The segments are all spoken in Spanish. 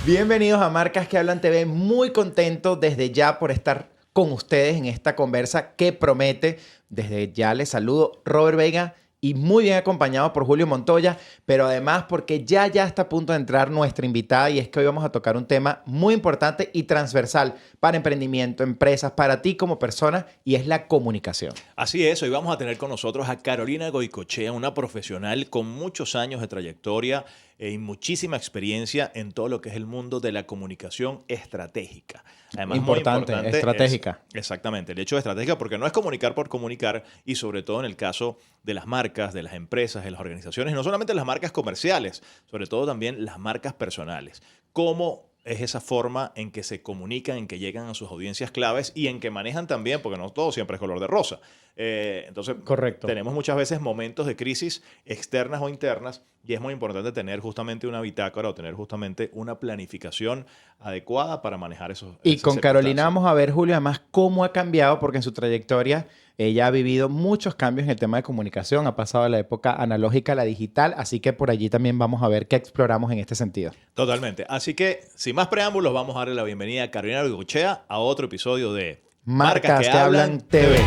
Bienvenidos a Marcas que Hablan TV. Muy contento desde ya por estar con ustedes en esta conversa que promete. Desde ya les saludo Robert Vega y muy bien acompañado por Julio Montoya, pero además porque ya está a punto de entrar nuestra invitada y es que hoy vamos a tocar un tema muy importante y transversal para emprendimiento, empresas, para ti como persona y es la comunicación. Así es, hoy vamos a tener con nosotros a Carolina Goycochea, una profesional con muchos años de trayectoria y muchísima experiencia en todo lo que es el mundo de la comunicación estratégica. Además, Importante, estratégica. Exactamente, el hecho de estratégica porque no es comunicar por comunicar y sobre todo en el caso de las marcas, de las empresas, de las organizaciones, no solamente las marcas comerciales, sobre todo también las marcas personales. ¿Cómo es esa forma en que se comunican, en que llegan a sus audiencias claves y en que manejan también, porque no todo siempre es color de rosa? Entonces, correcto. Tenemos muchas veces momentos de crisis externas o internas y es muy importante tener justamente una bitácora o tener justamente una planificación adecuada para manejar esos. Y con Carolina vamos a ver, Julio, además cómo ha cambiado, porque en su trayectoria ella ha vivido muchos cambios en el tema de comunicación, ha pasado de la época analógica a la digital, así que por allí también vamos a ver qué exploramos en este sentido. Totalmente. Así que, sin más preámbulos, vamos a darle la bienvenida a Carolina Goycochea a otro episodio de Marcas que Hablan TV.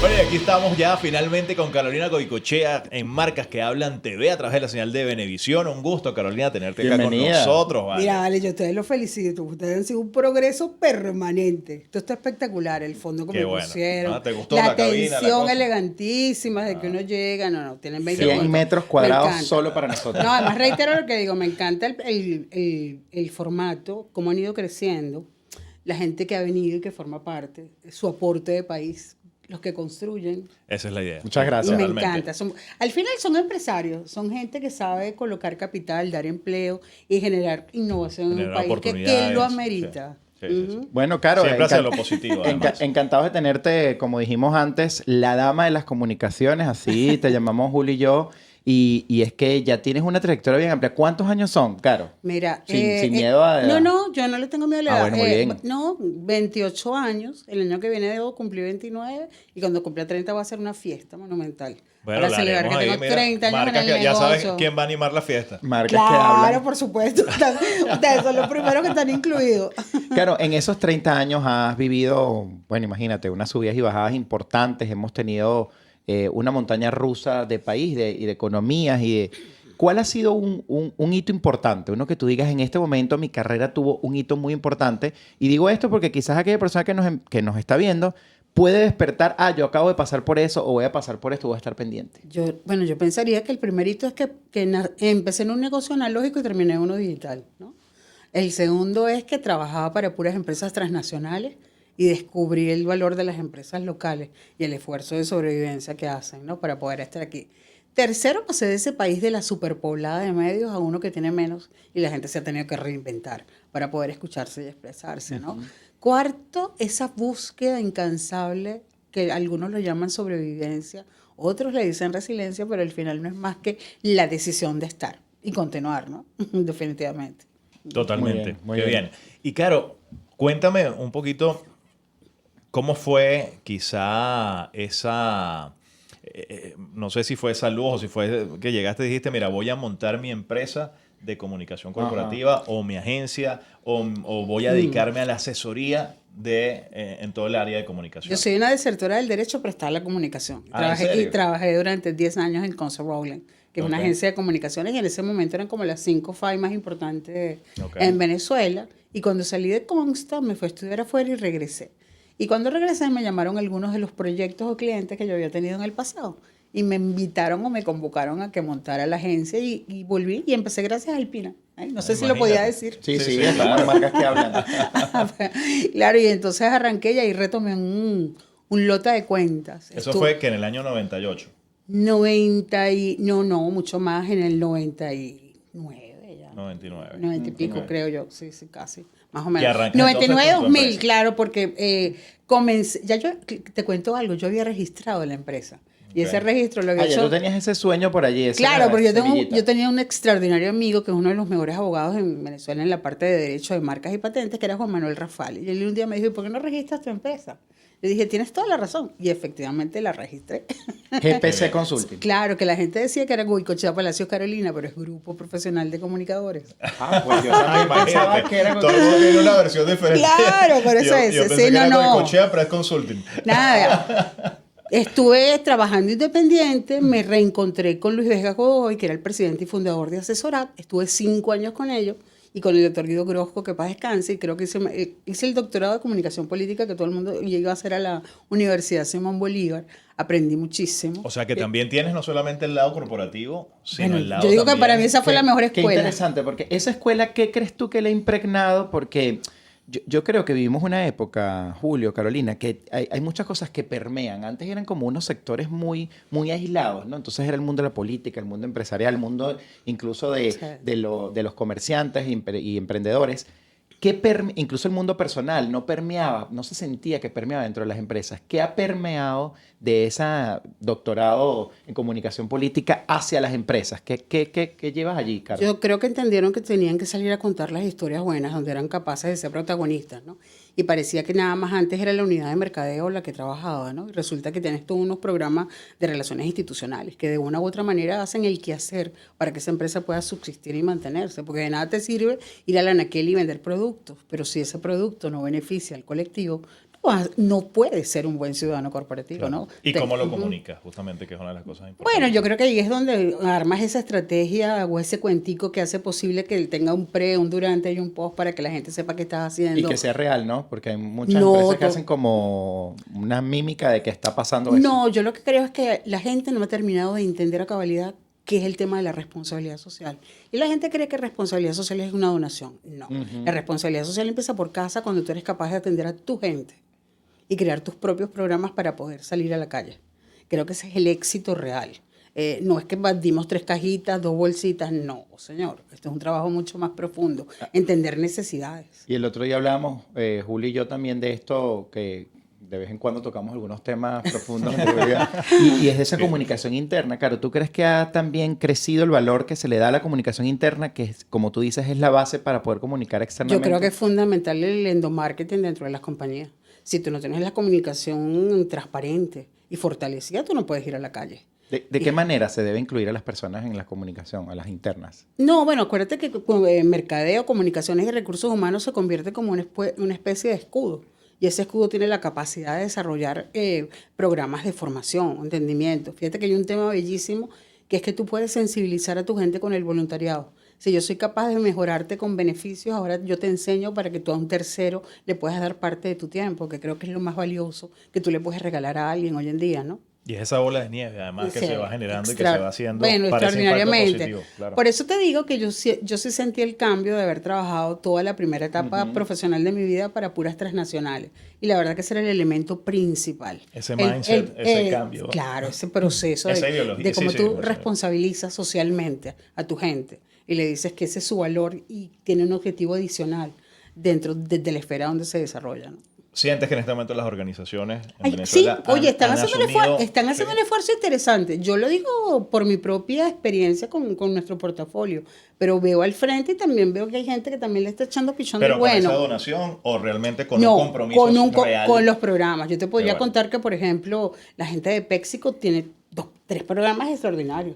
Bueno, y aquí estamos ya finalmente con Carolina Goycochea en Marcas que Hablan TV a través de la señal de Venevisión. Un gusto, Carolina, tenerte acá con nosotros. Vale. Mira, vale, yo a ustedes los felicito. Ustedes han sido un progreso permanente. Esto está espectacular. El fondo que me pusieron. Ah, ¿te gustó la cabina, atención elegantísima de que uno llega. No, tienen 20 100 metros cuadrados solo para nosotros. No, además reitero lo que digo. Me encanta el formato, cómo han ido creciendo. La gente que ha venido y que forma parte. Su aporte de país. Los que construyen. Esa es la idea. Muchas gracias. Y me encanta. Al final son empresarios, son gente que sabe colocar capital, dar empleo y generar innovación en un país que lo amerita. Sí. Bueno, Caro, siempre hacia lo positivo. Encantados de tenerte, como dijimos antes, la dama de las comunicaciones, así te llamamos Julio y yo. Y es que ya tienes una trayectoria bien amplia. ¿Cuántos años son, Caro? Mira, sin miedo a... No, yo no le tengo miedo a la edad. Bueno, muy bien. No, 28 años. El año que viene debo cumplir 29 y cuando cumpla 30 voy a hacer una fiesta monumental. Bueno, para celebrar que tengo 30 años en el negocio. Ya sabes quién va a animar la fiesta. Marcas claro, que hablan. Claro, por supuesto. Ustedes son los primeros que están incluidos. Claro, en esos 30 años has vivido, bueno, imagínate, unas subidas y bajadas importantes. Hemos tenido una montaña rusa de país y de economías y de... ¿Cuál ha sido un hito importante? Uno que tú digas, en este momento mi carrera tuvo un hito muy importante. Y digo esto porque quizás aquella persona que nos está viendo puede despertar, yo acabo de pasar por eso o voy a pasar por esto, voy a estar pendiente. Yo pensaría que el primer hito es que empecé en un negocio analógico y terminé en uno digital, ¿no? El segundo es que trabajaba para puras empresas transnacionales y descubrí el valor de las empresas locales y el esfuerzo de sobrevivencia que hacen, ¿no? Para poder estar aquí. Tercero, pasé de ese país de la superpoblada de medios a uno que tiene menos y la gente se ha tenido que reinventar para poder escucharse y expresarse, ¿no? Cuarto, esa búsqueda incansable que algunos lo llaman sobrevivencia, otros le dicen resiliencia, pero al final no es más que la decisión de estar y continuar, ¿no? Definitivamente. Totalmente. Muy bien. Y claro, cuéntame un poquito cómo fue quizá esa... no sé si fue esa luz o si fue que llegaste y dijiste, mira, voy a montar mi empresa de comunicación corporativa o mi agencia o voy a dedicarme a la asesoría en todo el área de comunicación. Yo soy una desertora del derecho, pero está en la comunicación. Trabajé durante 10 años en Consol Rowland, que es una agencia de comunicaciones y en ese momento eran como las 5 FAI más importantes en Venezuela. Y cuando salí de Consta me fui a estudiar afuera y regresé. Y cuando regresé me llamaron algunos de los proyectos o clientes que yo había tenido en el pasado. Y me invitaron o me convocaron a que montara la agencia y volví y empecé gracias a Alpina. No sé si lo podía decir. Sí, claro, Marcas que Hablan. Claro, y entonces arranqué y ahí retomé un lota de cuentas. Eso fue que en el año 98. No, mucho más, en el 99 ya. 90 y pico, creo yo, sí, casi. Más o menos. 99, 2000, claro, porque comencé, ya yo te cuento algo, yo había registrado la empresa. Y ese registro lo había Ya hecho... tú tenías ese sueño por allí. Claro, porque semillita. yo tenía un extraordinario amigo que es uno de los mejores abogados en Venezuela en la parte de derecho de marcas y patentes, que era Juan Manuel Rafal. Y él un día me dijo, ¿y por qué no registras tu empresa? Le dije, tienes toda la razón. Y efectivamente la registré. GPC Consulting. Claro, que la gente decía que era Goicochea Palacios Carolina, pero es Grupo Profesional de Comunicadores. Pues yo también pensaba Imagínate, que era todo el mundo tiene una versión diferente. Claro, por eso yo, es. Yo pensé Sí, que era no. Goicochea, pero es consulting. Nada. Estuve trabajando independiente, me reencontré con Luis Vega Godoy, que era el presidente y fundador de Asesorat. Estuve 5 años con ellos y con el doctor Guido Grosco, que paz descanse, y creo que hice el doctorado de comunicación política que todo el mundo iba a hacer a la Universidad Simón Bolívar. Aprendí muchísimo. O sea que también tienes no solamente el lado corporativo, sino Bueno, el lado yo digo que también... para mí esa fue la mejor Qué escuela. interesante, porque esa escuela, ¿qué crees tú que le ha impregnado? Porque yo creo que vivimos una época, Julio, Carolina, que hay muchas cosas que permean. Antes eran como unos sectores muy, muy aislados, ¿no? Entonces era el mundo de la política, el mundo empresarial, el mundo incluso de los comerciantes y emprendedores. Incluso el mundo personal no permeaba, no se sentía que permeaba dentro de las empresas. ¿Qué ha permeado de ese doctorado en comunicación política hacia las empresas? ¿Qué llevas allí, Carlos? Yo creo que entendieron que tenían que salir a contar las historias buenas, donde eran capaces de ser protagonistas, ¿no? Y parecía que nada más antes era la unidad de mercadeo la que trabajaba, ¿no? Y resulta que tienes todos unos programas de relaciones institucionales que de una u otra manera hacen el quehacer para que esa empresa pueda subsistir y mantenerse, porque de nada te sirve ir a la anaquel y vender productos, pero si ese producto no beneficia al colectivo, no puede ser un buen ciudadano corporativo, Claro. ¿no? ¿Y cómo lo comunicas? Justamente, que es una de las cosas importantes. Bueno, yo creo que ahí es donde armas esa estrategia o ese cuentico que hace posible que él tenga un pre, un durante y un post para que la gente sepa qué estás haciendo. Y que sea real, ¿no? Porque hay muchas No, empresas que hacen como una mímica de que está pasando eso. No, yo lo que creo es que la gente no ha terminado de entender a cabalidad qué es el tema de la responsabilidad social. Y la gente cree que responsabilidad social es una donación. No. La responsabilidad social empieza por casa cuando tú eres capaz de atender a tu gente y crear tus propios programas para poder salir a la calle. Creo que ese es el éxito real. No es que dimos 3 cajitas, 2 bolsitas, no, señor. Esto es un trabajo mucho más profundo. Entender necesidades. Y el otro día hablábamos, Julio y yo también, de esto, que de vez en cuando tocamos algunos temas profundos y es de esa comunicación interna. Claro, ¿tú crees que ha también crecido el valor que se le da a la comunicación interna, que como tú dices es la base para poder comunicar externamente? Yo creo que es fundamental el endomarketing dentro de las compañías. Si tú no tienes la comunicación transparente y fortalecida, tú no puedes ir a la calle. ¿De qué manera se debe incluir a las personas en la comunicación, a las internas? No, bueno, acuérdate que mercadeo, comunicaciones y recursos humanos se convierte como una especie de escudo. Y ese escudo tiene la capacidad de desarrollar programas de formación, entendimiento. Fíjate que hay un tema bellísimo que es que tú puedes sensibilizar a tu gente con el voluntariado. Si yo soy capaz de mejorarte con beneficios, ahora yo te enseño para que tú a un tercero le puedas dar parte de tu tiempo, que creo que es lo más valioso que tú le puedes regalar a alguien hoy en día, ¿no? Y es esa bola de nieve, además, que Sí, se va generando y que se va haciendo bueno, para ese impacto extraordinariamente. positivo, claro. Por eso te digo que yo sí sentí el cambio de haber trabajado toda la primera etapa profesional de mi vida para puras transnacionales. Y la verdad que ese era el elemento principal. Ese mindset, ese cambio. Claro, ese proceso Esa de ideología, cómo sí, tú sí, responsabilizas socialmente a tu gente y le dices que ese es su valor y tiene un objetivo adicional dentro de la esfera donde se desarrolla, ¿no? ¿Sientes que en este momento las organizaciones en Ay, Venezuela sí, oye, están han haciendo asumido- están haciendo un esfuerzo interesante. Yo lo digo por mi propia experiencia con nuestro portafolio, pero veo al frente y también veo que hay gente que también le está echando pichón de ¿Pero con esa bueno. donación o realmente con No, un compromiso real? con los programas. Yo te podría Qué bueno. contar que, por ejemplo, la gente de Péxico tiene 3 programas extraordinarios.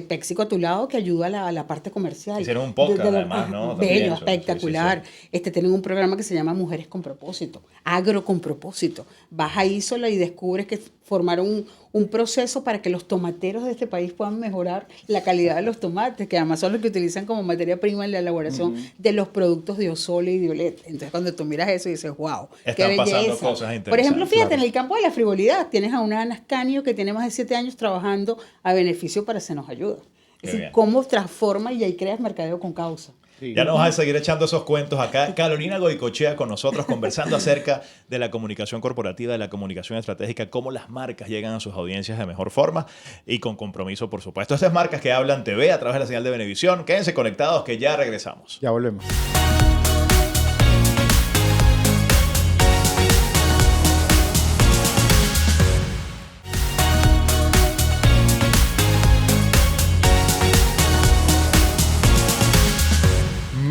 Péxico a tu lado que ayuda a la parte comercial. Hicieron un podcast, además, ¿no? También, Bello, eso, espectacular. sí. Tienen un programa que se llama Mujeres con Propósito, Agro con Propósito. Vas a Isola y descubres que formaron un proceso para que los tomateros de este país puedan mejorar la calidad de los tomates, que además son los que utilizan como materia prima en la elaboración de los productos de Osole y Violet. Entonces, cuando tú miras eso, dices, wow, qué Están pasando belleza. cosas interesantes. Por ejemplo, fíjate, Claro. en el campo de la frivolidad, tienes a una Ana Ascanio que tiene más de 7 años trabajando a beneficio para Se Nos Ayuda. Qué Es decir, bien. cómo transforma y ahí creas mercadeo con causa. Ya nos vas a seguir echando esos cuentos acá. Carolina Goicochea con nosotros conversando acerca de la comunicación corporativa, de la comunicación estratégica, cómo las marcas llegan a sus audiencias de mejor forma y con compromiso, por supuesto. Estas marcas que hablan TV a través de la señal de Venevisión. Quédense conectados que ya regresamos. Ya volvemos.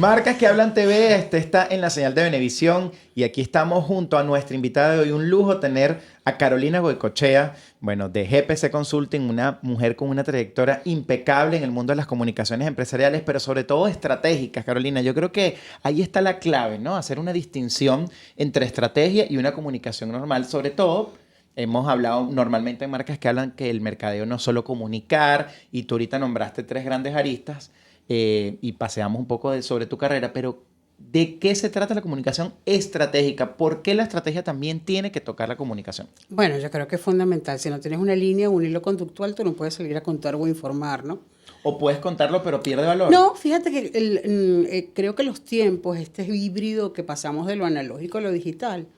Marcas que Hablan TV, este está en la señal de Venevisión y aquí estamos junto a nuestra invitada de hoy. Un lujo tener a Carolina Goicoechea, bueno, de GPC Consulting, una mujer con una trayectoria impecable en el mundo de las comunicaciones empresariales, pero sobre todo estratégicas, Carolina. Yo creo que ahí está la clave, ¿no? Hacer una distinción entre estrategia y una comunicación normal, sobre todo. Hemos hablado normalmente en Marcas que Hablan que el mercadeo no es solo comunicar, y tú ahorita nombraste 3 grandes aristas y paseamos un poco sobre tu carrera, pero ¿de qué se trata la comunicación estratégica? ¿Por qué la estrategia también tiene que tocar la comunicación? Bueno, yo creo que es fundamental. Si no tienes una línea, un hilo conductual, tú no puedes salir a contar o informar, ¿no? O puedes contarlo, pero pierde valor. No, fíjate que creo que los tiempos, este híbrido que pasamos de lo analógico a lo digital,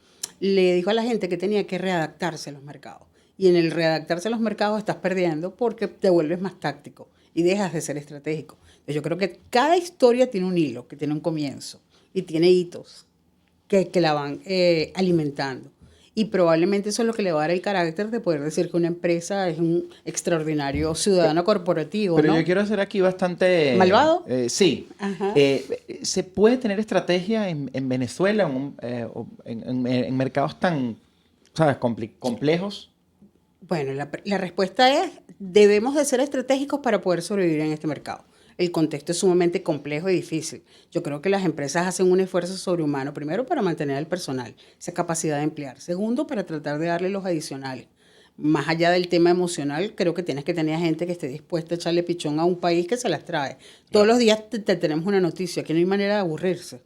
le dijo a la gente que tenía que readaptarse a los mercados. Y en el readaptarse a los mercados estás perdiendo porque te vuelves más táctico y dejas de ser estratégico. Entonces yo creo que cada historia tiene un hilo, que tiene un comienzo y tiene hitos que la van alimentando. Y probablemente eso es lo que le va a dar el carácter de poder decir que una empresa es un extraordinario ciudadano corporativo, Pero ¿no? yo quiero hacer aquí bastante... ¿Malvado? Sí. Ajá. ¿Se puede tener estrategia en Venezuela o en mercados tan, sabes, complejos? Bueno, la respuesta es, debemos de ser estratégicos para poder sobrevivir en este mercado. El contexto es sumamente complejo y difícil. Yo creo que las empresas hacen un esfuerzo sobrehumano, primero para mantener al personal, esa capacidad de emplear. Segundo, para tratar de darle los adicionales. Más allá del tema emocional, creo que tienes que tener gente que esté dispuesta a echarle pichón a un país que se las trae. Todos los días te tenemos una noticia, aquí no hay manera de aburrirse.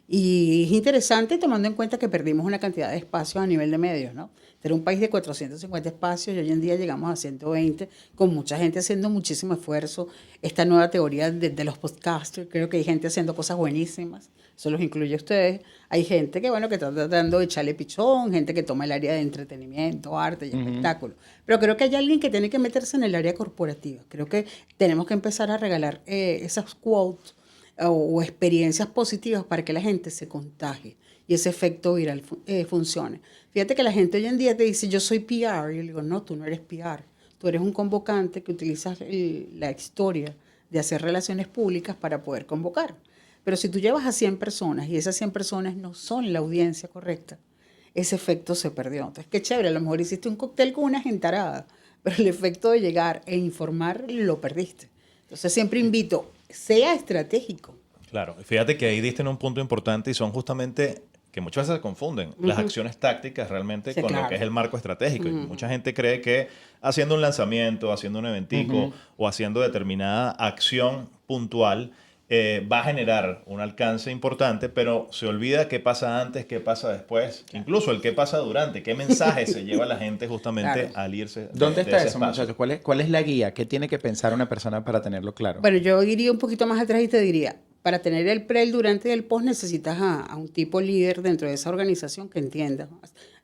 Y es interesante tomando en cuenta que perdimos una cantidad de espacios a nivel de medios, ¿no? Era un país de 450 espacios y hoy en día llegamos a 120, con mucha gente haciendo muchísimo esfuerzo. Esta nueva teoría de los podcasters, creo que hay gente haciendo cosas buenísimas, eso los incluye a ustedes. Hay gente que, bueno, que está tratando de echarle pichón, gente que toma el área de entretenimiento, arte y espectáculo. Pero creo que hay alguien que tiene que meterse en el área corporativa. Creo que tenemos que empezar a regalar esas quotes o experiencias positivas para que la gente se contagie y ese efecto viral funcione. Fíjate que la gente hoy en día te dice, yo soy PR, y yo le digo, no, tú no eres PR, tú eres un convocante que utilizas la historia de hacer relaciones públicas para poder convocar. Pero si tú llevas a 100 personas y esas 100 personas no son la audiencia correcta, ese efecto se perdió. Entonces, qué chévere, a lo mejor hiciste un cóctel con una gentarada, pero el efecto de llegar e informar lo perdiste. Entonces, siempre invito, sea estratégico. Claro, fíjate que ahí diste en un punto importante y son justamente que muchas veces se confunden las acciones tácticas realmente Sí, con lo claro. que es el marco estratégico. Y mucha gente cree que haciendo un lanzamiento, haciendo un eventico o haciendo determinada acción puntual va a generar un alcance importante, pero se olvida qué pasa antes, qué pasa después, incluso el qué pasa durante, qué mensaje se lleva a la gente justamente Claro. al irse de ¿Dónde está ese eso, espacio. muchachos? ¿Cuál es la guía? ¿Qué tiene que pensar una persona para tenerlo claro? Bueno, yo iría un poquito más atrás y te diría, para tener el pre, el durante y el post necesitas a un tipo líder dentro de esa organización que entienda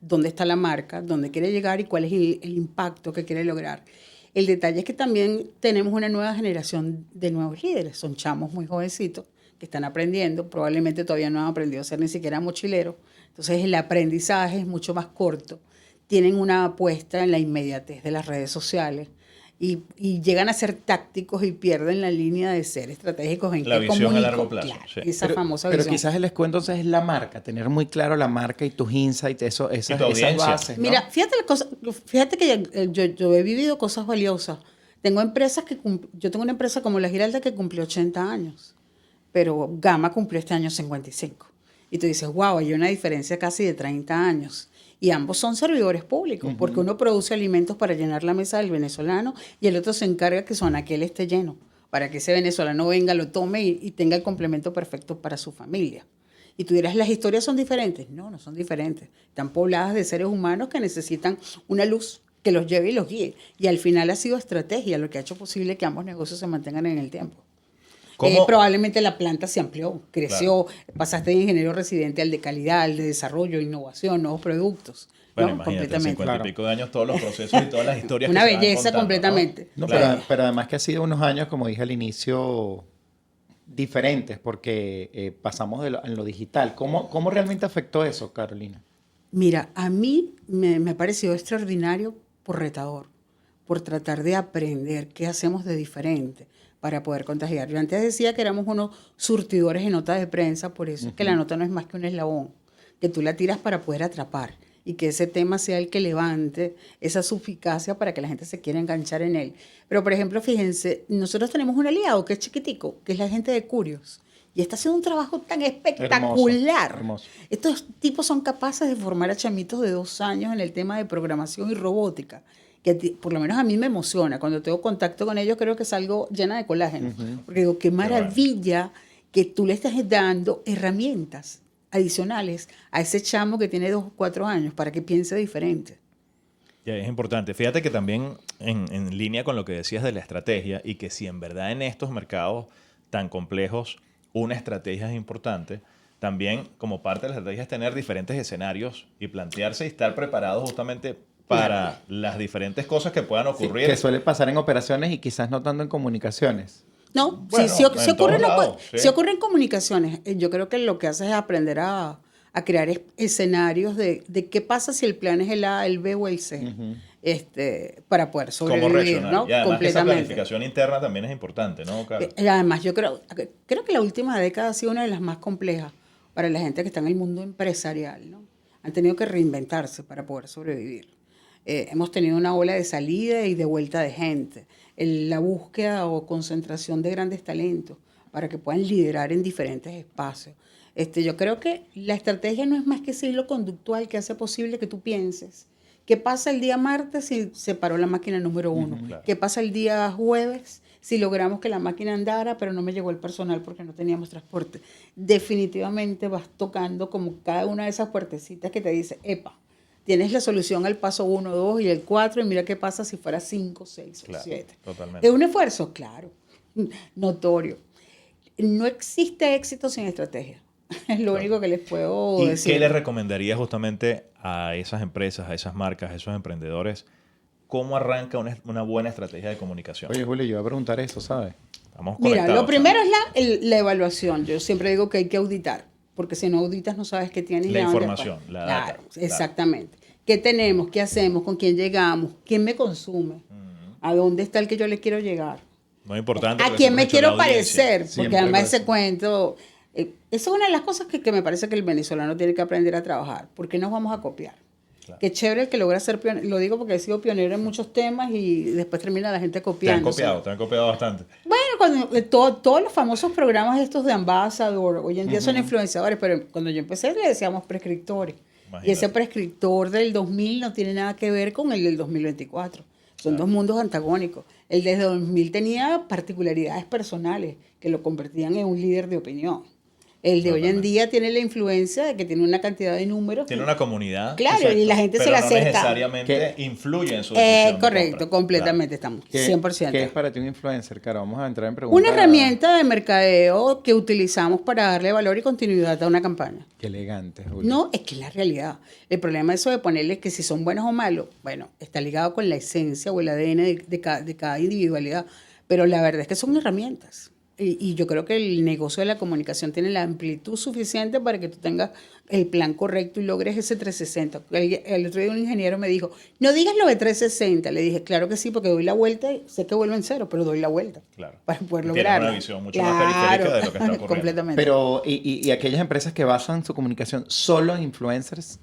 dónde está la marca, dónde quiere llegar y cuál es el impacto que quiere lograr. El detalle es que también tenemos una nueva generación de nuevos líderes. Son chamos muy jovencitos que están aprendiendo, probablemente todavía no han aprendido a ser ni siquiera mochileros. Entonces el aprendizaje es mucho más corto. Tienen una apuesta en la inmediatez de las redes sociales. Y llegan a ser tácticos y pierden la línea de ser estratégicos en La qué visión a comunico. largo plazo, Claro, sí. esa famosa Pero visión. quizás el escudo entonces es la marca, tener muy claro la marca y tus insights, esas audiencia. bases, ¿no? Mira, fíjate que yo he vivido cosas valiosas. Tengo empresas yo tengo una empresa como La Giralda que cumplió 80 años, pero Gama cumplió este año 55. Y tú dices, wow, hay una diferencia casi de 30 años. Y ambos son servidores públicos, porque uno produce alimentos para llenar la mesa del venezolano y el otro se encarga que su anaquel esté lleno, para que ese venezolano venga, lo tome y tenga el complemento perfecto para su familia. Y tú dirás, ¿las historias son diferentes? No, no son diferentes. Están pobladas de seres humanos que necesitan una luz que los lleve y los guíe. Y al final ha sido estrategia lo que ha hecho posible que ambos negocios se mantengan en el tiempo. ¿Cómo? Probablemente la planta se amplió, creció, pasaste de ingeniero residente al de calidad, al de desarrollo, innovación, nuevos productos. Bueno, ¿no? imagínate, Completamente. 50 y pico de años, todos los procesos y todas las historias Una que se van belleza contando, ¿no? completamente. No, Claro. pero además que ha sido unos años, como dije al inicio, diferentes, porque pasamos en lo digital. ¿Cómo realmente afectó eso, Carolina? Mira, a mí me ha parecido extraordinario por retador, por tratar de aprender qué hacemos de diferente, para poder contagiar. Yo antes decía que éramos unos surtidores de notas de prensa, por eso es que la nota no es más que un eslabón, que tú la tiras para poder atrapar y que ese tema sea el que levante esa suficacia para que la gente se quiera enganchar en él. Pero, por ejemplo, fíjense, nosotros tenemos un aliado que es chiquitico, que es la gente de Curios, y está haciendo un trabajo tan espectacular. Hermoso. Estos tipos son capaces de formar a chamitos de 2 años en el tema de programación y robótica, que por lo menos a mí me emociona. Cuando tengo contacto con ellos creo que salgo llena de colágeno. Porque digo, qué maravilla que tú le estás dando herramientas adicionales a ese chamo que tiene 2 o 4 años para que piense diferente. Ya, es importante. Fíjate que también en línea con lo que decías de la estrategia y que si en verdad en estos mercados tan complejos una estrategia es importante, también como parte de la estrategia es tener diferentes escenarios y plantearse y estar preparados justamente para las diferentes cosas que puedan ocurrir. Sí, que suele pasar en operaciones y quizás no tanto en comunicaciones. No, Bueno, sí en todos lados, sí. sí ocurren comunicaciones. Yo creo que lo que haces es aprender a crear escenarios de qué pasa si el plan es el A, el B o el C, para poder ¿Cómo sobrevivir, reaccionar? ¿no? Y además esa Completamente. planificación interna también es importante, ¿no, Carlos? Además, yo creo que la última década ha sido una de las más complejas para la gente que está en el mundo empresarial, ¿no? Han tenido que reinventarse para poder sobrevivir. Hemos tenido una ola de salida y de vuelta de gente. La búsqueda o concentración de grandes talentos para que puedan liderar en diferentes espacios. Yo creo que la estrategia no es más que ese hilo conductual que hace posible que tú pienses. ¿Qué pasa el día martes si se paró la máquina número 1? Claro. ¿Qué pasa el día jueves si logramos que la máquina andara, pero no me llegó el personal porque no teníamos transporte? Definitivamente vas tocando como cada una de esas puertecitas que te dice, epa, tienes la solución al paso 1, 2 y el 4 y mira qué pasa si fuera 5, 6 o 7. Totalmente. ¿Es un esfuerzo? Claro, notorio. No existe éxito sin estrategia. Es lo único que les puedo ¿Y decir. qué le recomendarías justamente a esas empresas, a esas marcas, a esos emprendedores? ¿Cómo arranca una buena estrategia de comunicación? Oye, Julio, yo iba a preguntar eso, ¿sabes? Estamos Mira, conectados, lo primero es la evaluación. Yo siempre digo que hay que auditar, porque si no auditas no sabes qué tienes. La y a dónde información, vas. la Claro, data, exactamente. ¿Qué tenemos? ¿Qué hacemos? ¿Con quién llegamos? ¿Quién me consume? ¿A dónde está el que yo le quiero llegar? Muy importante. ¿A porque quién eso me mucho quiero la audiencia. parecer? Porque Siempre además pasa. ese cuento... esa es una de las cosas que me parece que el venezolano tiene que aprender a trabajar. ¿Por qué nos vamos a copiar? Claro. Qué chévere el que logra ser pionero. Lo digo porque he sido pionero en muchos temas y después termina la gente copiando. Te han copiado bastante. Bueno, todos los famosos programas estos de Ambassador, hoy en día son influenciadores, pero cuando yo empecé le decíamos prescriptores. Imagínate. Y ese prescriptor del 2000 no tiene nada que ver con el del 2024. Son dos mundos antagónicos. El de 2000 tenía particularidades personales que lo convertían en un líder de opinión. El de hoy en día tiene la influencia de que tiene una cantidad de números. Tiene una comunidad. Claro, Exacto. y la gente pero se le no acerca. necesariamente influye en su decisión de Correcto, compra. completamente estamos. ¿Qué, 100%. ¿Qué es para ti un influencer, Caro? Vamos a entrar en preguntas. Una herramienta de mercadeo que utilizamos para darle valor y continuidad a una campaña. Qué elegante, Julio. No, es que es la realidad. El problema es eso de ponerle que si son buenos o malos, bueno, está ligado con la esencia o el ADN de cada individualidad, pero la verdad es que son herramientas. Y yo creo que el negocio de la comunicación tiene la amplitud suficiente para que tú tengas el plan correcto y logres ese 360. El otro día un ingeniero me dijo, no digas lo de 360. Le dije, claro que sí, porque doy la vuelta y sé que vuelvo en cero, pero doy la vuelta. Claro. Para poder Tienes lograrlo. una visión mucho más periférica de lo que está ocurriendo. Completamente. Pero, ¿y aquellas empresas que basan su comunicación solo en influencers?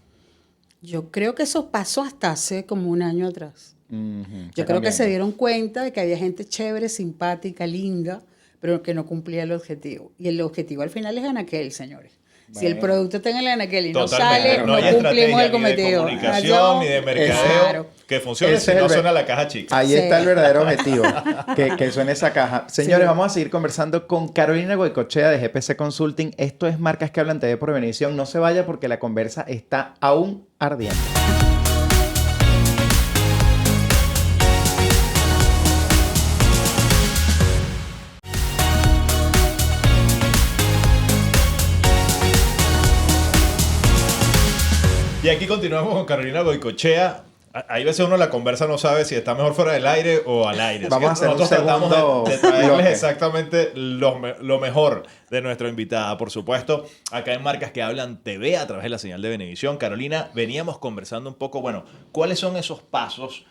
Yo creo que eso pasó hasta hace como un año atrás. Yo creo que se dieron cuenta de que había gente chévere, simpática, linda, pero que no cumplía el objetivo. Y el objetivo al final es anaquel, señores. Si el producto está en el anaquel y no Totalmente. sale, No hay cumplimos el estrategia ni de cometido. comunicación ni de mercadeo Claro. que funcione Ese si es no el suena la caja chica. Ahí Sí. está el verdadero objetivo, que suene esa caja. Señores, Sí. vamos a seguir conversando con Carolina Goicoechea de GPC Consulting. Esto es Marcas que Hablan TV por Venevisión. No se vaya porque la conversa está aún ardiente. Y aquí continuamos con Carolina Goicoechea. Hay veces uno la conversa no sabe si está mejor fuera del aire o al aire. Así Vamos que a hacer un nosotros tratamos segundo de traerles bloque. exactamente lo mejor de nuestra invitada, por supuesto. Acá en Marcas que Hablan TV a través de la señal de Venevisión. Carolina, veníamos conversando un poco, bueno, ¿cuáles son esos pasos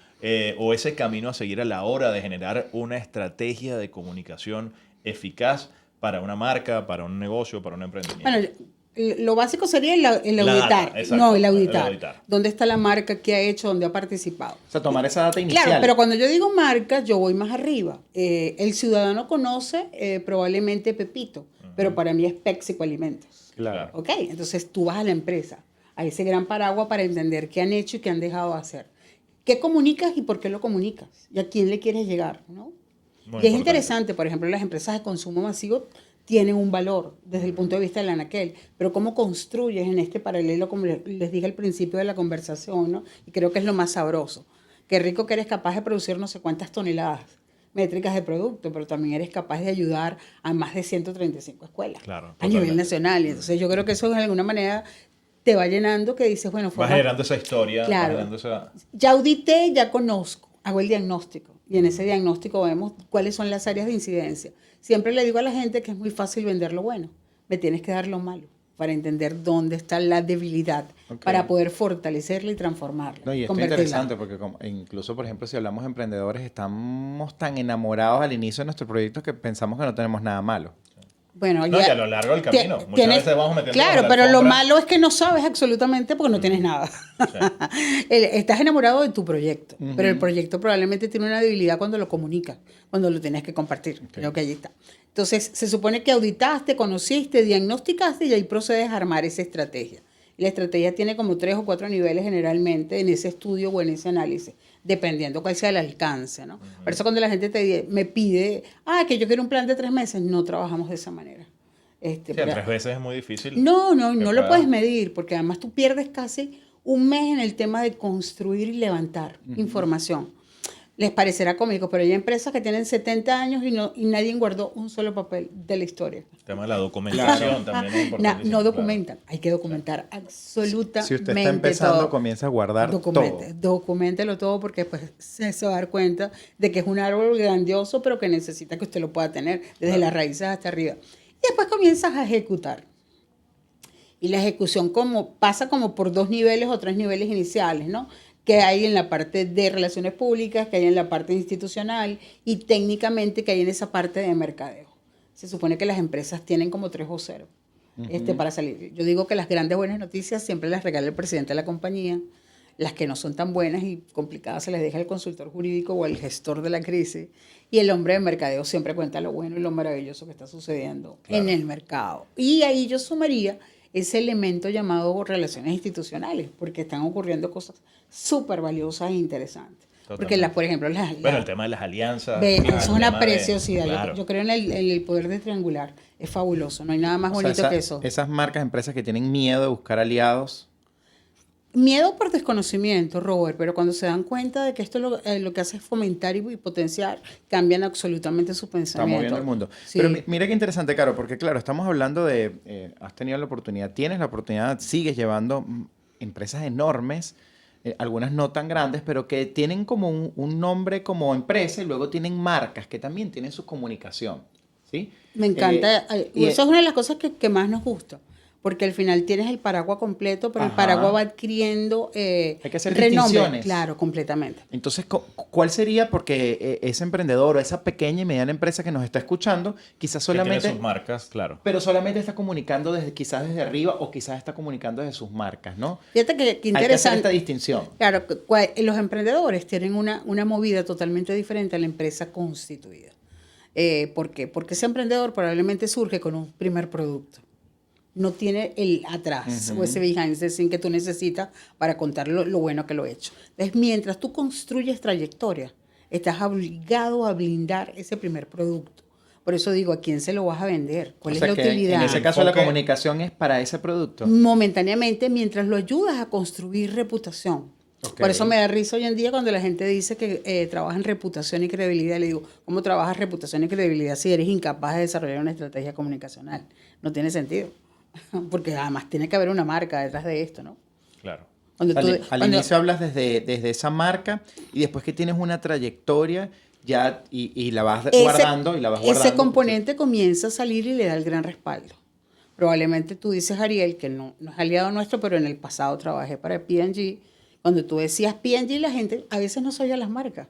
o ese camino a seguir a la hora de generar una estrategia de comunicación eficaz para una marca, para un negocio, para un emprendimiento? Bueno, lo básico sería el La auditar. data, exacto, No, el el auditar. auditar. ¿Dónde está la marca? ¿Qué ha hecho? ¿Dónde ha participado? O sea, tomar esa data inicial. Claro, pero cuando yo digo marca, yo voy más arriba. El ciudadano conoce probablemente Pepito, pero para mí es Pepsico Alimentos. Claro. ¿Ok? Entonces tú vas a la empresa, a ese gran paraguas para entender qué han hecho y qué han dejado de hacer. ¿Qué comunicas y por qué lo comunicas? ¿Y a quién le quieres llegar? ¿No? Muy Y es importante. interesante, por ejemplo, las empresas de consumo masivo tienen un valor desde el punto de vista del anaquel, pero cómo construyes en este paralelo, como les dije al principio de la conversación, ¿no? Y creo que es lo más sabroso. Qué rico que eres capaz de producir no sé cuántas toneladas métricas de producto, pero también eres capaz de ayudar a más de 135 escuelas Claro, a nivel totalmente. nacional. Y entonces yo creo que eso de alguna manera te va llenando, que dices, bueno, Va generando esa historia, Claro. va generando esa... ya audité, ya conozco, hago el diagnóstico y en ese diagnóstico vemos cuáles son las áreas de incidencia. Siempre le digo a la gente que es muy fácil vender lo bueno, me tienes que dar lo malo para entender dónde está la debilidad, Ok. para poder fortalecerla y transformarla. No, y esto es convertirla. interesante porque incluso, por ejemplo, si hablamos de emprendedores, estamos tan enamorados al inicio de nuestro proyecto que pensamos que no tenemos nada malo. Bueno, No, y a lo largo del camino. Muchas veces vamos metiendo Claro, la pero lo alfombra. malo es que no sabes absolutamente porque no tienes nada. Estás enamorado de tu proyecto, pero el proyecto probablemente tiene una debilidad cuando lo comunicas, cuando lo tienes que compartir. Creo que allí está. Entonces, se supone que auditaste, conociste, diagnosticaste y ahí procedes a armar esa estrategia. Y la estrategia tiene como 3 o 4 niveles generalmente en ese estudio o en ese análisis, dependiendo cuál sea el alcance, ¿no? Por eso cuando la gente me pide, que yo quiero un plan de 3 meses, no trabajamos de esa manera. Sí, en 3 veces es muy difícil. No que lo pueda- puedes medir, porque además tú pierdes casi un mes en el tema de construir y levantar información. Les parecerá cómico, pero hay empresas que tienen 70 años y nadie guardó un solo papel de la historia. El tema de la documentación también es importante. No documentan, hay que documentar absolutamente Si usted está empezando, todo. comienza a guardar Documéntelo todo porque pues se va a dar cuenta de que es un árbol grandioso, pero que necesita que usted lo pueda tener desde las raíces hasta arriba. Y después comienzas a ejecutar. Y la ejecución pasa como por 2 niveles o 3 niveles iniciales, ¿no? Que hay en la parte de relaciones públicas, que hay en la parte institucional y técnicamente que hay en esa parte de mercadeo. Se supone que las empresas tienen como 3 voceros para salir. Yo digo que las grandes buenas noticias siempre las regala el presidente de la compañía. Las que no son tan buenas y complicadas se les deja al consultor jurídico o al gestor de la crisis. Y el hombre de mercadeo siempre cuenta lo bueno y lo maravilloso que está sucediendo en el mercado. Y ahí yo sumaría ese elemento llamado relaciones institucionales, porque están ocurriendo cosas súper valiosas e interesantes. Porque, por ejemplo, Bueno, el tema de las alianzas. eso el es una tema de- preciosidad. claro. Yo creo en el poder de triangular. Es fabuloso. No hay nada más O sea, bonito que eso. Esas marcas, empresas que tienen miedo de buscar aliados. Miedo por desconocimiento, Robert, pero cuando se dan cuenta de que esto lo que hace es fomentar y potenciar, cambian absolutamente su Está pensamiento. moviendo el mundo. Sí. Pero mira qué interesante, Caro, porque claro, estamos hablando de, has tenido la oportunidad, tienes la oportunidad, sigues llevando empresas enormes, algunas no tan grandes, pero que tienen como un nombre como empresa y luego tienen marcas que también tienen su comunicación. ¿Sí? Me encanta. Y Eso es una de las cosas que más nos gusta. Porque al final tienes el paraguas completo, pero el Ajá. paraguas va adquiriendo Hay que hacer renombre. distinciones. Claro, completamente. Entonces, ¿cuál sería? Porque ese emprendedor o esa pequeña y mediana empresa que nos está escuchando, quizás Que tiene solamente... sus marcas, claro. Pero solamente está comunicando quizás desde arriba o quizás está comunicando desde sus marcas, ¿no? Fíjate que Hay que hacer interesante. esta distinción. Claro, los emprendedores tienen una movida totalmente diferente a la empresa constituida. ¿Por qué? Porque ese emprendedor probablemente surge con un primer producto. No tiene el atrás o ese behind the scene que tú necesitas para contar lo bueno que lo he hecho. Entonces, mientras tú construyes trayectoria, estás obligado a blindar ese primer producto. Por eso digo, ¿a quién se lo vas a vender? ¿Cuál O es sea la que utilidad? en ese caso la Enfoque- comunicación es para ese producto. Momentáneamente, mientras lo ayudas a construir reputación. Ok. Por eso me da risa hoy en día cuando la gente dice que trabaja en reputación y credibilidad. Le digo, ¿cómo trabajas reputación y credibilidad si eres incapaz de desarrollar una estrategia comunicacional? No tiene sentido. Porque además tiene que haber una marca detrás de esto, ¿no? Claro. Cuando Al inicio hablas desde esa marca y después que tienes una trayectoria ya y la vas guardando y la vas guardando. Ese componente comienza a salir y le da el gran respaldo. Probablemente tú dices, Ariel, que no es aliado nuestro, pero en el pasado trabajé para P&G, Cuando tú decías P&G, la gente a veces no sabía las marcas.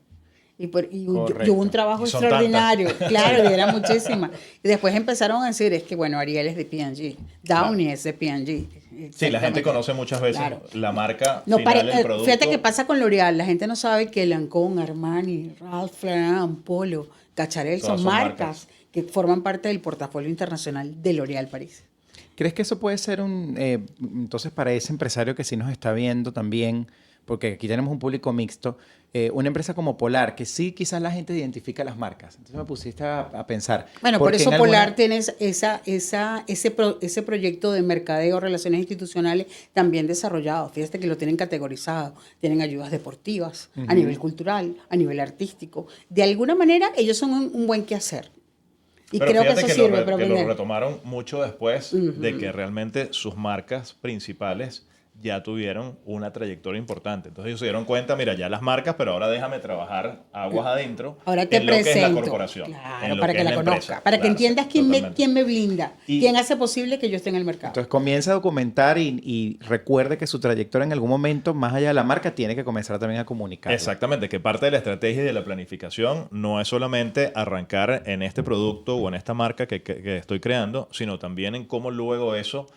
Y Correcto. hubo un trabajo Y son extraordinario, tantas. claro, y eran muchísimas. Y después empezaron a decir, es que bueno, Ariel es de P&G, Downy es de P&G. Sí, la gente Exactamente. conoce muchas veces Claro. la marca No, final del producto. fíjate que pasa con L'Oreal, la gente no sabe que Lancôme, Armani, Ralph Lauren, Polo, Cacharel Todas son son marcas que forman parte del portafolio internacional de L'Oréal París. ¿Crees que eso puede ser entonces para ese empresario que sí nos está viendo también, porque aquí tenemos un público mixto, una empresa como Polar, que sí quizás la gente identifica las marcas? Entonces me pusiste a pensar. Bueno, por porque eso en Polar alguna- tiene ese proyecto de mercadeo, relaciones institucionales también desarrollado. Fíjate que lo tienen categorizado. Tienen ayudas deportivas, a nivel cultural, a nivel artístico. De alguna manera, ellos son un buen quehacer. Y Pero creo que fíjate eso que sirve para que lo vender. retomaron mucho después de que realmente sus marcas principales ya tuvieron una trayectoria importante. Entonces ellos se dieron cuenta, mira, ya las marcas, pero ahora déjame trabajar aguas adentro Ahora te en lo que es la presento. corporación. en Claro, lo para que es la empresa. conozca. Para que Claro, entiendas sí, quién totalmente. me blinda. Y- Quién hace posible que yo esté en el mercado. Entonces comienza a documentar y recuerde que su trayectoria en algún momento, más allá de la marca, tiene que comenzar también a comunicar. Exactamente, que parte de la estrategia y de la planificación no es solamente arrancar en este producto o en esta marca que estoy creando, sino también en cómo luego eso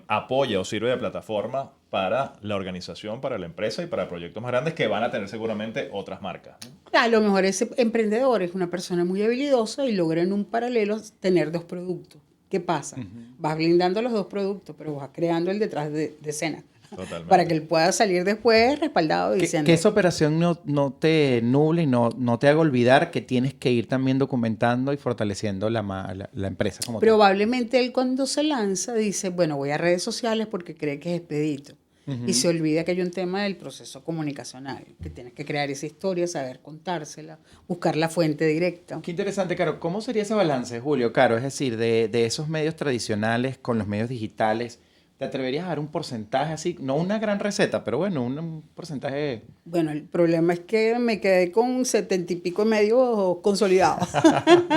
apoya o sirve de plataforma para la organización, para la empresa y para proyectos más grandes que van a tener seguramente otras marcas, ¿no? A lo mejor ese emprendedor es una persona muy habilidosa y logra en un paralelo tener dos productos. ¿Qué pasa? Vas blindando los dos productos, pero vas creando el detrás de escena. Totalmente. Para que él pueda salir después respaldado Que, diciendo... que esa operación no te nuble y no te haga olvidar que tienes que ir también documentando y fortaleciendo la empresa como tal. Probablemente él cuando se lanza dice, bueno, voy a redes sociales porque cree que es expedito. Y se olvida que hay un tema del proceso comunicacional, que tienes que crear esa historia, saber contársela, buscar la fuente directa. Qué interesante, Caro. ¿Cómo sería ese balance, Julio? Caro, es decir, de esos medios tradicionales con los medios digitales, ¿te atreverías a dar un porcentaje así? No una gran receta, pero bueno, un porcentaje... Bueno, el problema es que me quedé con 70 y pico y medio consolidado.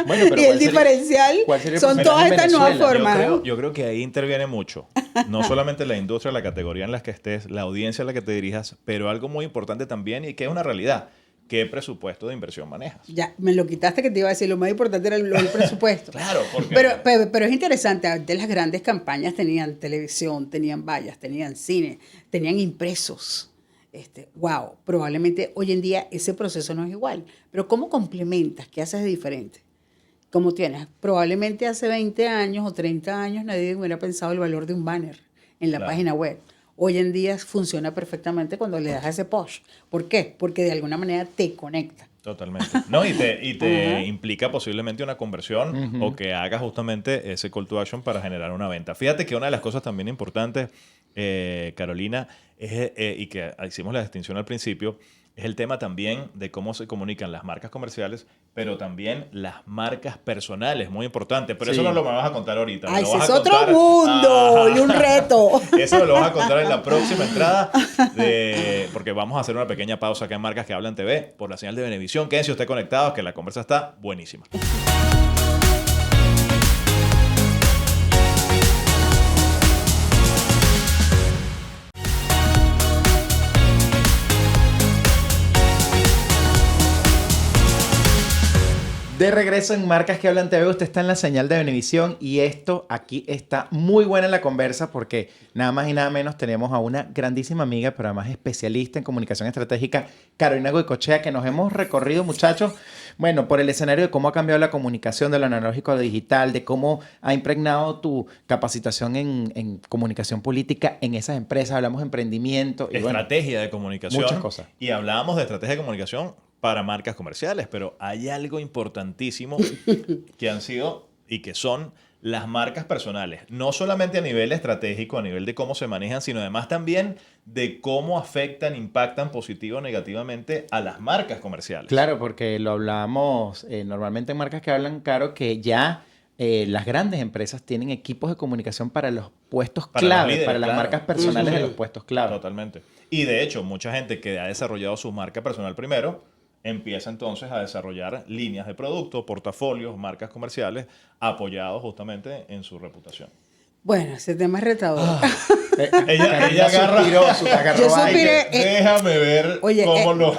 Bueno, pero y el ¿cuál sería- diferencial cuál sería el son porcentaje todas en estas nuevas Venezuela? formas. Yo creo que ahí interviene mucho. No solamente la industria, la categoría en la que estés, la audiencia a la que te dirijas, pero algo muy importante también y que es una realidad. ¿Qué presupuesto de inversión manejas? Ya, me lo quitaste que te iba a decir, lo más importante era el presupuesto. Claro, porque... Pero es interesante, antes las grandes campañas tenían televisión, tenían vallas, tenían cine, tenían impresos. Wow, probablemente hoy en día ese proceso no es igual. Pero ¿cómo complementas? ¿Qué haces de diferente? ¿Cómo tienes? Probablemente hace 20 años o 30 años nadie hubiera pensado el valor de un banner en la Claro. página web. Hoy en día funciona perfectamente cuando le das ese push. ¿Por qué? Porque de alguna manera te conecta. Totalmente. No, y te Ajá. implica posiblemente una conversión o que hagas justamente ese call to action para generar una venta. Fíjate que una de las cosas también importantes, Carolina, es, y que hicimos la distinción al principio, es el tema también de cómo se comunican las marcas comerciales, pero también las marcas personales, muy importante. Pero eso Sí. no lo me vas a contar ahorita. me ¡Ay, lo ese vas es a otro contar- mundo y un reto! Eso me lo vas a contar en la próxima entrada, porque vamos a hacer una pequeña pausa acá en Marcas que Hablan TV por la señal de Venevisión. Quédense usted conectados, que la conversa está buenísima. De regreso en Marcas que Hablan TV, usted está en la señal de Venevisión y esto aquí está muy buena en la conversa porque nada más y nada menos tenemos a una grandísima amiga, pero además especialista en comunicación estratégica, Carolina Goicoechea, que nos hemos recorrido, muchachos, bueno, por el escenario de cómo ha cambiado la comunicación de lo analógico a lo digital, de cómo ha impregnado tu capacitación en comunicación política en esas empresas, hablamos de emprendimiento y bueno, Estrategia de comunicación. muchas cosas. Y hablábamos de estrategia de comunicación para marcas comerciales, pero hay algo importantísimo que han sido y que son las marcas personales. No solamente a nivel estratégico, a nivel de cómo se manejan, sino además también de cómo afectan, impactan positivo o negativamente a las marcas comerciales. Claro, porque lo hablamos normalmente en Marcas que Hablan, Caro, que ya las grandes empresas tienen equipos de comunicación para los puestos Para los clave, líderes, para las claro. marcas personales de los puestos clave. Totalmente. Y de hecho, mucha gente que ha desarrollado su marca personal primero, empieza entonces a desarrollar líneas de producto, portafolios, marcas comerciales, apoyados justamente en su reputación. Bueno, ese tema es retador. Ella agarra... Yo suspiré, Déjame ver oye, cómo lo...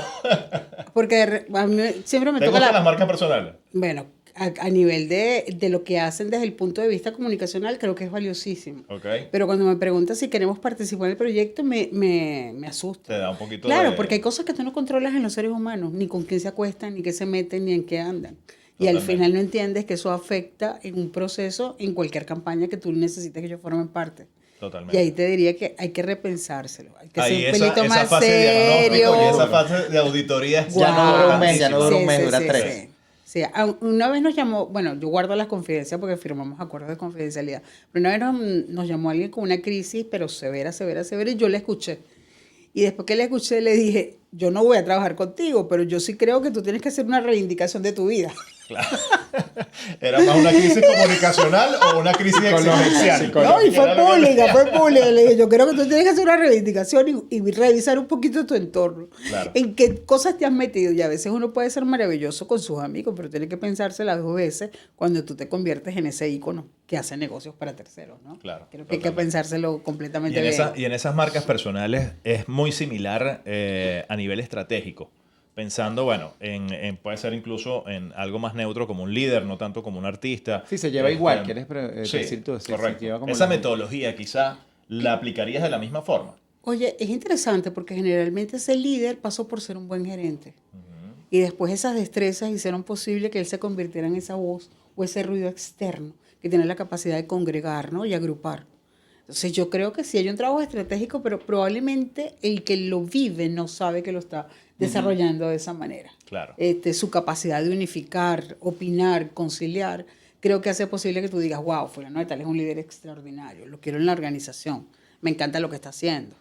porque a mí siempre me ¿Te toca gustan las marcas personales? Bueno, a nivel de lo que hacen desde el punto de vista comunicacional, creo que es valiosísimo. Ok. Pero cuando me preguntas si queremos participar en el proyecto, me asusta. Te da un poquito Claro, porque hay cosas que tú no controlas en los seres humanos, ni con quién se acuestan, ni qué se meten, ni en qué andan. Y al Totalmente. final no entiendes que eso afecta en un proceso, en cualquier campaña que tú necesites que ellos formen parte. Totalmente. Y ahí te diría que hay que repensárselo. Hay que Ahí ser un esa pelito más fase de serio. diagnóstico y esa fase de auditoría es Ya no dura un mes, ya no dura un Sí, mes, sí, dura sí, 3. sí. Sí, una vez nos llamó, bueno, yo guardo las confidencias porque firmamos acuerdos de confidencialidad, pero una vez nos llamó alguien con una crisis, pero severa, severa, severa, y yo la escuché. Y después que la escuché, le dije, yo no voy a trabajar contigo, pero yo sí creo que tú tienes que hacer una reivindicación de tu vida. Claro. ¿Era más una crisis comunicacional o una crisis existencial? No, y fue pública. Le dije, yo creo que tú tienes que hacer una reivindicación y revisar un poquito tu entorno. Claro. En qué cosas te has metido. Y a veces uno puede ser maravilloso con sus amigos, pero tiene que pensársela 2 veces cuando tú te conviertes en ese ícono que hace negocios para terceros, ¿no? Claro, Creo que hay que totalmente. pensárselo completamente Y en, bien. y en esas marcas personales es muy similar a nivel estratégico. Pensando, bueno, puede ser incluso en algo más neutro como un líder, no tanto como un artista. Sí, se lleva igual, ¿quieres decir tú? Sí, correcto. se lleva como Esa la- metodología quizá la aplicarías de la misma forma. Oye, es interesante porque generalmente ese líder pasó por ser un buen gerente. Y después esas destrezas hicieron posible que él se convirtiera en esa voz o ese ruido externo que tiene la capacidad de congregar, ¿no? Y agrupar. Entonces yo creo que sí hay un trabajo estratégico, pero probablemente el que lo vive no sabe que lo está desarrollando de esa manera. Claro. Su capacidad de unificar, opinar, conciliar, creo que hace posible que tú digas, wow, fulano de tal es un líder extraordinario, lo quiero en la organización, me encanta lo que está haciendo,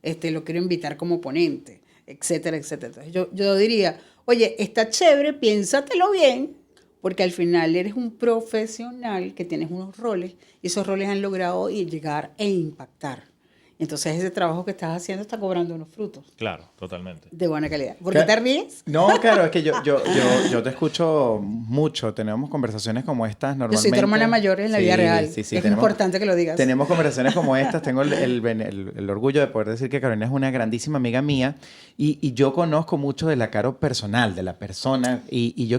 lo quiero invitar como ponente, etcétera, etcétera. Entonces yo diría, oye, está chévere, piénsatelo bien, porque al final eres un profesional que tienes unos roles y esos roles han logrado llegar e impactar. Entonces ese trabajo que estás haciendo está cobrando unos frutos Claro, totalmente. de buena calidad. ¿Por qué te ríes? No, claro, es que yo te escucho mucho. Tenemos conversaciones como estas Yo normalmente. soy tu hermana mayor en la vida real. Sí, sí, es importante que lo digas. Tenemos conversaciones como estas. Tengo el orgullo de poder decir que Carolina es una grandísima amiga mía y yo conozco mucho de la Caro personal, de la persona. Y yo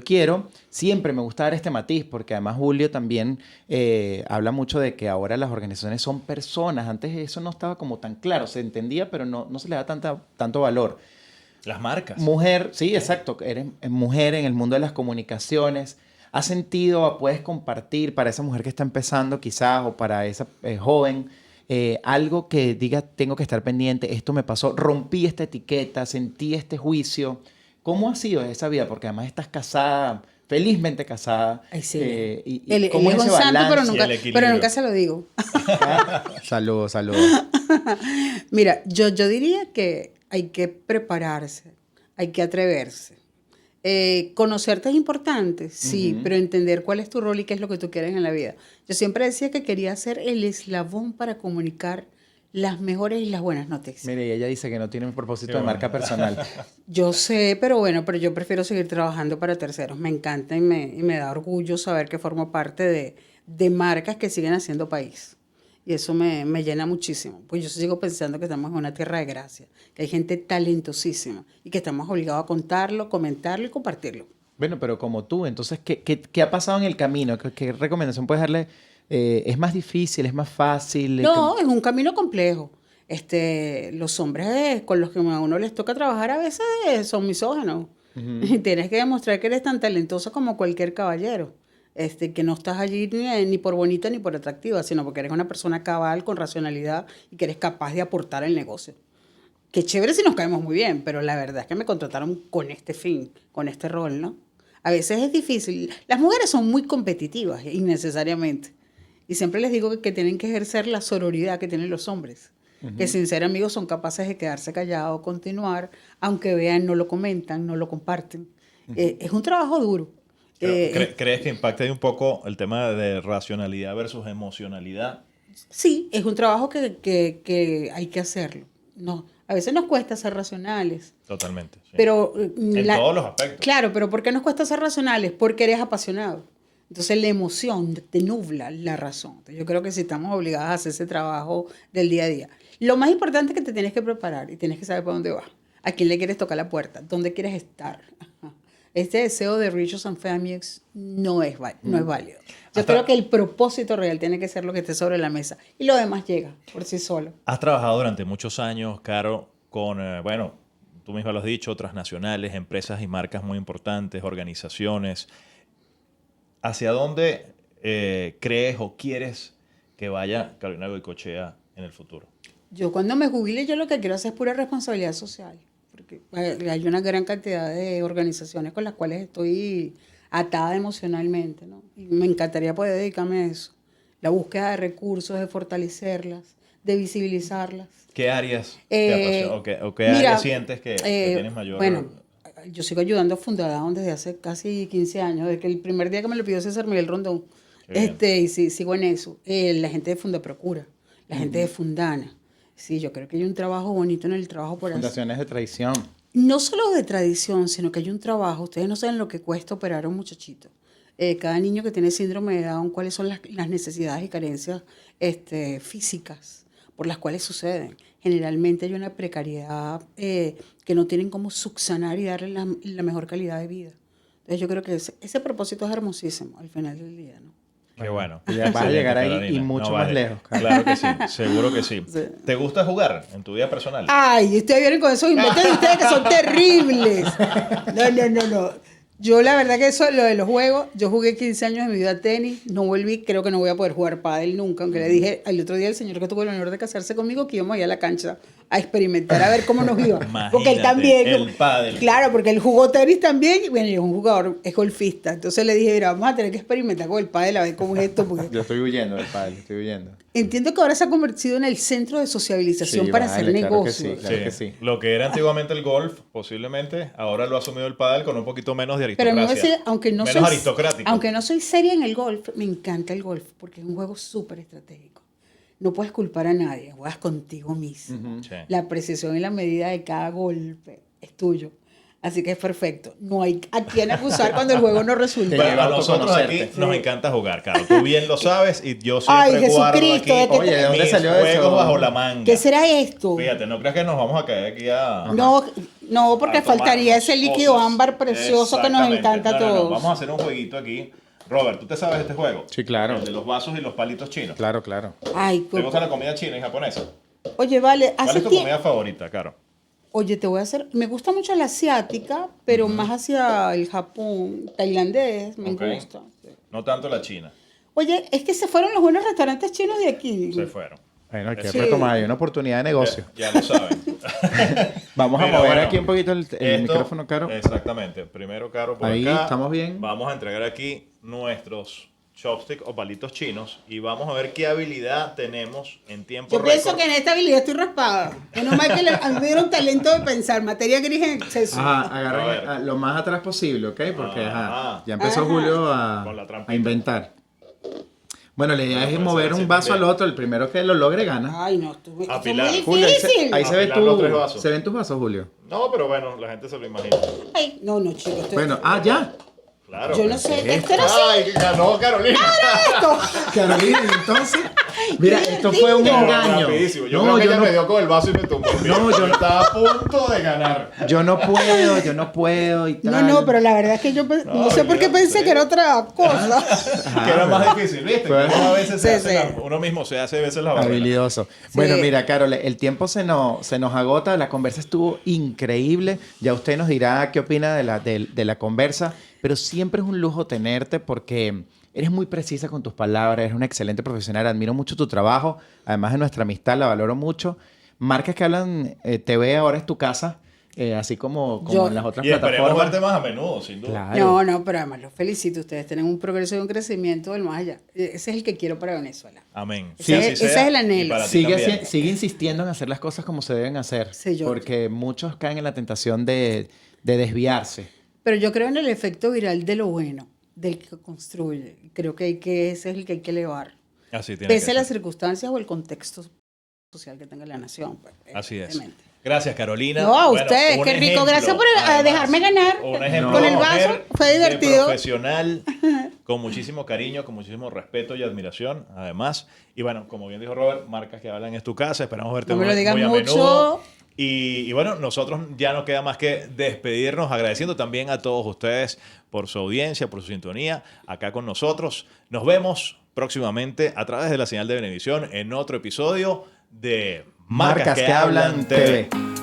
siempre me gusta dar este matiz porque además Julio también habla mucho de que ahora las organizaciones son personas. Antes eso no estaba como tan claro. Se entendía, pero no se le da tanto valor. Las marcas. Mujer, sí, exacto. Eres mujer en el mundo de las comunicaciones. ¿Has sentido, puedes compartir para esa mujer que está empezando quizás o para esa joven algo que diga, tengo que estar pendiente, esto me pasó, rompí esta etiqueta, sentí este juicio? ¿Cómo ha sido esa vida? Porque además estás casada, felizmente casada. Ay, sí. Y ¿cómo él es es ese un santo, balance? Y el equilibrio. pero nunca se lo digo. Saludos. Mira, yo diría que hay que prepararse, hay que atreverse. Conocerte es importante, sí, pero entender cuál es tu rol y qué es lo que tú quieres en la vida. Yo siempre decía que quería ser el eslabón para comunicar las mejores y las buenas noticias. Mire, y ella dice que no tiene un propósito Qué de marca bueno. personal. Yo sé, pero yo prefiero seguir trabajando para terceros. Me encanta y me da orgullo saber que formo parte de marcas que siguen haciendo país. Y eso me llena muchísimo. Pues yo sigo pensando que estamos en una tierra de gracia, que hay gente talentosísima y que estamos obligados a contarlo, comentarlo y compartirlo. Bueno, pero como tú, entonces, ¿qué ha pasado en el camino? ¿Qué recomendación puedes darle? ¿Es más difícil? ¿Es más fácil? No, es un camino complejo. Los hombres con los que a uno les toca trabajar a veces son misóginos. Y tienes que demostrar que eres tan talentoso como cualquier caballero. Que no estás allí ni por bonita ni por atractiva, sino porque eres una persona cabal, con racionalidad y que eres capaz de aportar al negocio. Qué chévere si nos caemos muy bien, pero la verdad es que me contrataron con este fin, con este rol, ¿no? A veces es difícil. Las mujeres son muy competitivas, innecesariamente. Y siempre les digo que tienen que ejercer la sororidad que tienen los hombres. Que sin ser amigos son capaces de quedarse callados, continuar, aunque vean, no lo comentan, no lo comparten. Es un trabajo duro. ¿Crees que impacta ahí un poco el tema de racionalidad versus emocionalidad? Sí, es un trabajo que hay que hacerlo. No, a veces nos cuesta ser racionales. Totalmente. Sí. Pero En todos los aspectos. Claro, pero ¿por qué nos cuesta ser racionales? Porque eres apasionado. Entonces la emoción te nubla la razón. Entonces, yo creo que sí estamos obligadas a hacer ese trabajo del día a día. Lo más importante es que te tienes que preparar y tienes que saber para dónde vas. ¿A quién le quieres tocar la puerta? ¿Dónde quieres estar? Este deseo de Riches and Famous no es válido. Yo creo que el propósito real tiene que ser lo que esté sobre la mesa. Y lo demás llega por sí solo. Has trabajado durante muchos años, Caro, con, bueno, tú misma lo has dicho, transnacionales, empresas y marcas muy importantes, organizaciones. ¿Hacia dónde crees o quieres que vaya Carolina Goycochea en el futuro? Yo cuando me jubile, yo lo que quiero hacer es pura responsabilidad social. Porque hay una gran cantidad de organizaciones con las cuales estoy atada emocionalmente, ¿no? Y me encantaría poder dedicarme a eso. La búsqueda de recursos, de fortalecerlas, de visibilizarlas. ¿Qué áreas te apasionan o qué áreas sientes que tienes mayor? Bueno, yo sigo ayudando a Fundadaon desde hace casi 15 años, desde que el primer día que me lo pidió César Miguel Rondón. Y sí, sigo en eso. La gente de Fundaprocura, la gente de Fundana. Sí, yo creo que hay un trabajo bonito en el trabajo por hacer. Fundaciones de tradición. No solo de tradición, sino que hay un trabajo. Ustedes no saben lo que cuesta operar a un muchachito. Cada niño que tiene síndrome de Down, cuáles son las necesidades y carencias físicas por las cuales suceden. Generalmente hay una precariedad que no tienen cómo subsanar y darle la mejor calidad de vida. Entonces yo creo que ese propósito es hermosísimo al final del día, ¿no? Qué bueno. Ya vas a llegar ahí y mucho más lejos. Claro que sí, seguro que sí. ¿Te gusta jugar en tu vida personal? Ay, ustedes vienen con esos inventos de ustedes que son terribles. No. Yo la verdad que eso, lo de los juegos, yo jugué 15 años de mi vida a tenis, no volví, creo que no voy a poder jugar pádel nunca, aunque le dije el otro día al señor que tuvo el honor de casarse conmigo que íbamos allá a la cancha a experimentar, a ver cómo nos iba. Porque él también, el pádel. Claro, porque él jugó tenis también, y bueno, y es un jugador, es golfista, entonces le dije, mira, vamos a tener que experimentar con el pádel a ver cómo es esto. Porque Yo estoy huyendo del pádel, estoy huyendo. entiendo que ahora se ha convertido en el centro de socialización Sí, para vale, hacer claro que negocios. sí, claro que sí. Lo que era antiguamente el golf, posiblemente, ahora lo ha asumido el pádel con un poquito menos de Pero me voy a aristocracia. decir, aunque no menos aristocrático. aunque no soy seria en el golf, me encanta el golf porque es un juego súper estratégico. No puedes culpar a nadie, juegas contigo mismo. Sí. La precisión y la medida de cada golpe es tuyo. Así que es perfecto. No hay a quién acusar cuando el juego no resulta. Te Pero lleva a nosotros aquí autoconocerte. nos encanta jugar, Caro. Tú bien lo sabes y yo Ay, siempre guardo aquí Jesucristo, Oye, ¿de dónde mis salió juegos eso? bajo la manga. ¿Qué será esto? Fíjate, no creas que nos vamos a caer aquí a... No, porque a tomar faltaría ese líquido cosas. ámbar precioso que nos Exactamente. encanta a No, todos. vamos a hacer un jueguito aquí. Robert, ¿tú te sabes este juego? Sí, claro. El de los vasos y los palitos chinos. Claro, claro. Ay, ¿Te gusta la comida china y japonesa? oye, vale, ¿Cuál hace es tu tiempo. comida favorita, Caro? Oye, te voy a hacer. Me gusta mucho la asiática, pero más hacia el Japón, tailandés, me Ok. gusta. Sí. No tanto la china. Oye, es que se fueron los buenos restaurantes chinos de aquí. Se fueron. Bueno, hay que Sí. retomar, hay una oportunidad de negocio. Ya lo saben. Vamos a Mira, mover bueno, aquí un poquito el esto- micrófono, Caro. Exactamente. Primero, Caro, por Ahí, acá. ¿estamos bien? Vamos a entregar aquí nuestros chopsticks o palitos chinos y vamos a ver qué habilidad tenemos en tiempo Yo pienso récord. que en esta habilidad estoy raspada. Menos mal que a mí me dieron talento de pensar, materia gris en exceso. Ajá, A agarren ver. lo más atrás posible, ¿ok? Porque Ajá. ya empezó Ajá. Julio Con la trampita. a inventar. Bueno, la idea Bueno, es pero mover ese un sí vaso también. al otro. El primero que lo logre gana. Ay, no, esto es Apilar. muy Julio, ahí difícil. ahí se ve Apilar los 3 tu, vasos. se ven tus vasos, Julio. No, pero bueno, la gente se lo imagina. Ay, no, chicos. esto- Bueno, ya. Claro. yo no sé, esto era así. Ay, ganó Carolina. Esto. Carolina, entonces, mira, esto fue un divertido. engaño. Rapidísimo. Yo No, creo que yo ella no, me dio con el vaso y me tumbó. No, yo- estaba a punto de ganar. yo no puedo y tal. No, pero la verdad es que yo no sé por qué mira, pensé sí. que era otra cosa. Ajá, que era más pero- difícil, ¿viste? Fue- Uno a veces se Sí, hace sí. uno mismo se hace a veces la barrera. Habilidoso. Bueno, mira, Carol, el tiempo se nos agota. La conversa estuvo increíble. Ya usted nos dirá qué opina de la conversa. Pero siempre es un lujo tenerte porque eres muy precisa con tus palabras. Eres una excelente profesional. Admiro mucho tu trabajo. Además de nuestra amistad, la valoro mucho. Marcas que hablan TV ahora es tu casa. Así como Yo- en las otras Y esperemos plataformas. verte más a menudo, sin duda. Claro. No, pero además los felicito. Ustedes tienen un progreso y un crecimiento del más allá. Ese es el que quiero para Venezuela. Amén. Sí, ese es el anhelo. y para ti Sigue, también. sigue insistiendo en hacer las cosas como se deben hacer. Sí, yo- porque muchos caen en la tentación de desviarse. Pero yo creo en el efecto viral de lo bueno, del que construye. Creo que ese es el que hay que elevar. Así tiene Pese que a las ser. circunstancias o el contexto social que tenga la nación. Pues, Así es. evidentemente. Gracias, Carolina. No, a Bueno, ustedes, un qué rico. ejemplo, Gracias por además, dejarme ganar un ejemplo con de el vaso. mujer, Fue de divertido. profesional con muchísimo cariño, con muchísimo respeto y admiración, además. Y bueno, como bien dijo Robert, Marcas que Hablan es tu casa. Esperamos verte No me lo muy, digas muy a mucho. menudo. Y bueno, nosotros ya no queda más que despedirnos, agradeciendo también a todos ustedes por su audiencia, por su sintonía acá con nosotros. Nos vemos próximamente a través de la señal de Venevisión en otro episodio de Marcas que Hablan TV.